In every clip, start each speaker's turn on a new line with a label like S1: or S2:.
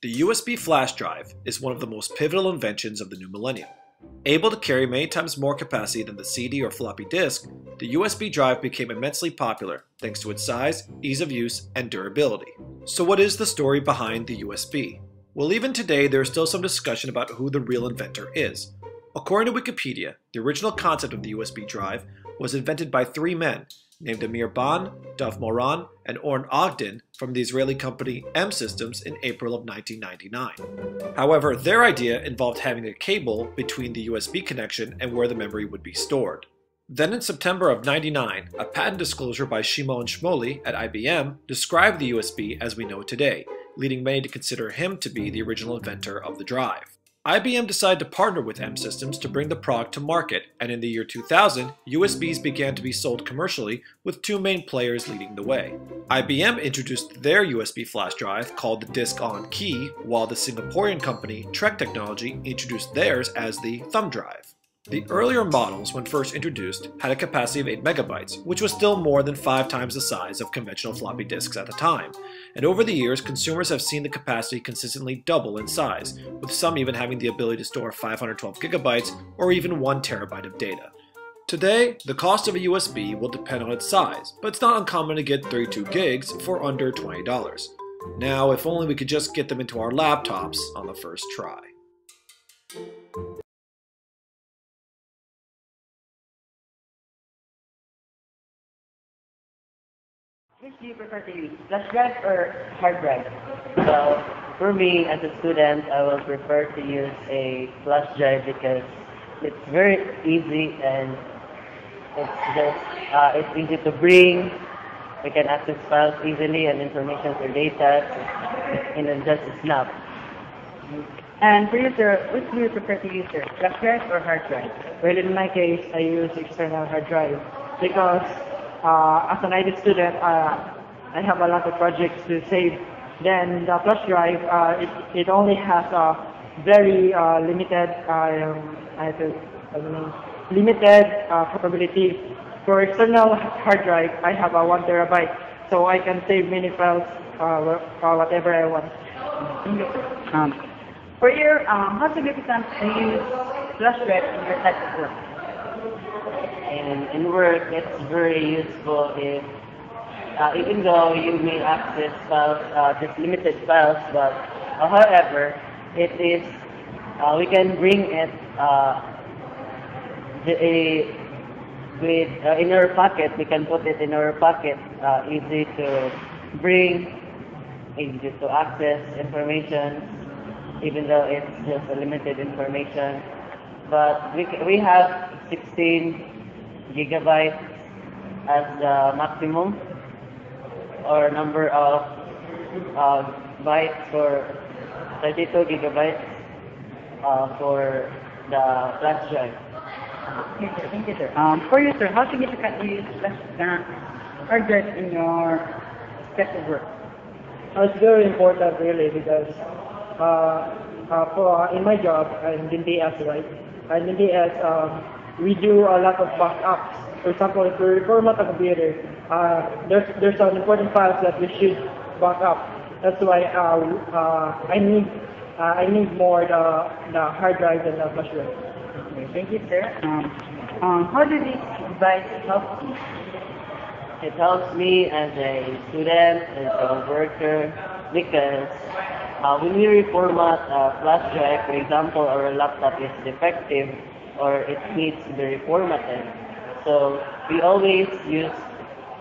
S1: The USB flash drive is one of the most pivotal inventions of the new millennium. Able to carry many times more capacity than the CD or floppy disk, the USB drive became immensely popular thanks to its size, ease of use, and durability. So what is the story behind the USB? Well, even today there is still some discussion about who the real inventor is. According to Wikipedia, the original concept of the USB drive was invented by three men named Amir Ban, Dov Moran, and Orn Ogden from the Israeli company M Systems in April of 1999. However, their idea involved having a cable between the USB connection and where the memory would be stored. Then in September of '99, a patent disclosure by Shimon Shmoli at IBM described the USB as we know it today, leading many to consider him to be the original inventor of the drive. IBM decided to partner with M Systems to bring the product to market, and in the year 2000, USBs began to be sold commercially with two main players leading the way. IBM introduced their USB flash drive called the Disk-On Key, while the Singaporean company Trek Technology introduced theirs as the Thumb Drive. The earlier models, when first introduced, had a capacity of 8 megabytes, which was still more than 5 times the size of conventional floppy disks at the time. And over the years, consumers have seen the capacity consistently double in size, with some even having the ability to store 512 gigabytes or even 1 terabyte of data. Today, the cost of a USB will depend on its size, but it's not uncommon to get 32 gigs for under $20. Now, if only we could just get them into our laptops on the first try.
S2: Which do you prefer to use, flash drive or hard drive? So, for me, as a student, I will prefer to use a flash drive because it's very easy and it's easy to bring. We can access files easily and information or data in just a snap.
S3: And for you, sir, which do you prefer to use, sir, flash drive or hard drive?
S4: Well, in my case, I use external hard drive because as an IT student, I have a lot of projects to save. Then the flash drive, it only has a very limited capabilities. For external hard drive, I have a 1 terabyte, so I can save many files, whatever I want.
S3: For your, how significant do you use flash drive in your type of work?
S2: In work, it's very useful if, even though you may access files, just limited files, but however, it is, we can bring it in our pocket. We can put it in our pocket, easy to bring, easy to access information, even though it's just a limited information. But we have 16 gigabytes as the maximum or number of bytes for 32 gigabytes for the flash drive.
S3: Thank you, sir. For you, sir, how significant do you use hard drive in your special work?
S4: It's very important, really, because in my job, I'm in DS, right? And in DS, we do a lot of backups. For example, if we reformat a computer, there's some important files that we should back up. That's why I need more the hard drive than the flash drive.
S3: Okay, thank you, sir. How do these devices help you?
S2: It helps me as a student, as a worker, because when we reformat a flash drive, for example, our laptop is defective or it needs to be reformatted. So we always use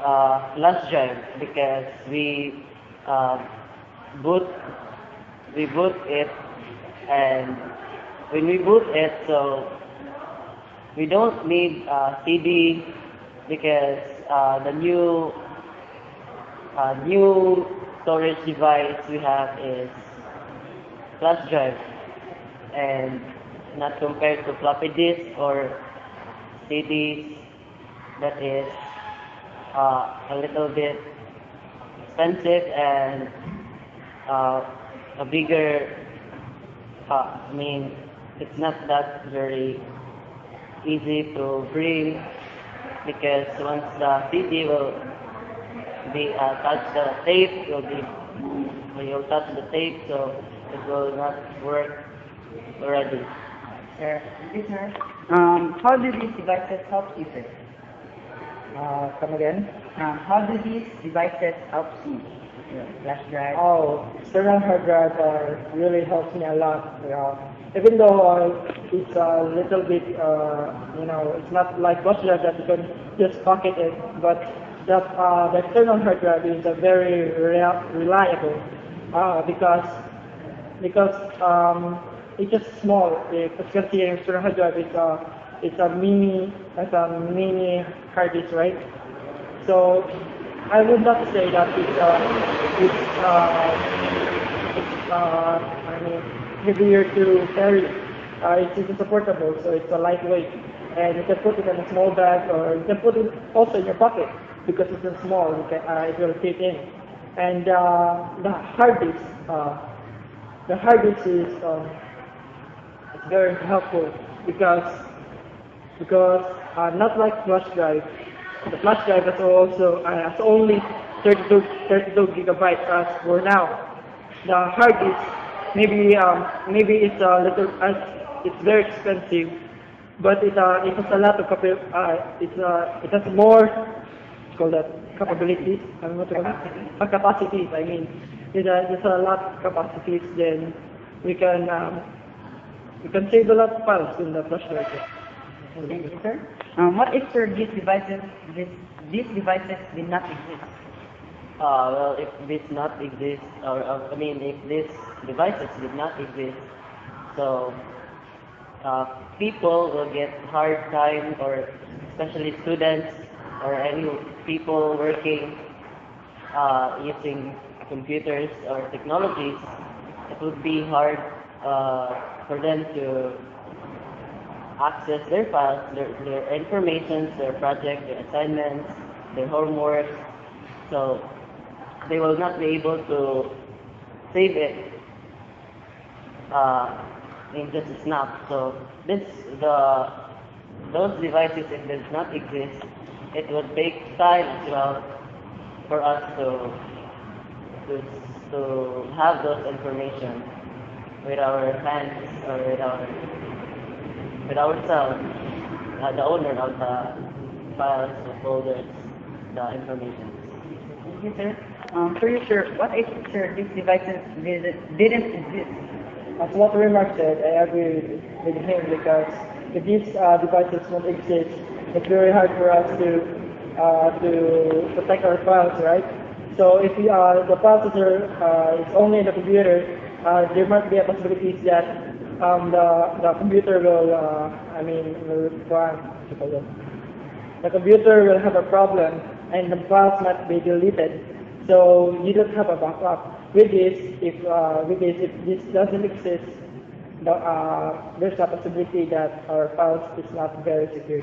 S2: flash drive because we boot it, and when we boot it, so we don't need CD because the new storage device we have is flash drive, and not compared to floppy disk or CDs that is a little bit expensive and a bigger, it's not that very easy to bring because once the CD will be touch the tape, you'll touch the tape, so it will not work already.
S3: Sir, thank you, sir. How do these devices help you, sir?
S4: Come again?
S3: How do these devices help you? Your flash drive.
S4: Oh, external hard drive really helps me a lot. Even though it's a little bit, it's not like flash drive that you can just pocket it, but the external hard drive is a very reliable because it's just small. As you can see, external hard drive it's a mini hard disk, right? So I would not say that heavier to carry. It's supportable, so it's a lightweight, and you can put it in a small bag, or you can put it also in your pocket because it's a small. It will fit in, and the hard disk. The hard disk is it's very helpful because not like flash drive. The flash drive has only 32 gigabytes as for now. The hard disk maybe it's a little it's very expensive, but it has a lot of it has more call that capabilities. I mean, what to call it? Capacities. I mean, there's a lot of capacities. Then we can save a lot of files in the flash drive.
S3: Thank you, sir. What if, sir, these devices did not exist?
S2: Well, if this not exist, if these devices did not exist, so people will get hard time, or especially students or any people working using computers or technologies, it would be hard for them to access their files, their information, their projects, their assignments, their homework. So they will not be able to save it in just a snap. So those devices, if they does not exist, it would take time as well for us to have those information with our hands or with ourselves, the owner of the files, the folders, the information.
S3: Thank you, sir. For you, sir, what if, sir, these devices didn't exist?
S4: As what Remark said, I agree with him because if these devices don't exist, it's very hard for us to protect our files, right? So if the processor is only in the computer, there might be a possibility that the computer the computer will have a problem and the files might be deleted. So you don't have a backup. With this, if this doesn't exist, there's a possibility that our files is not very secure.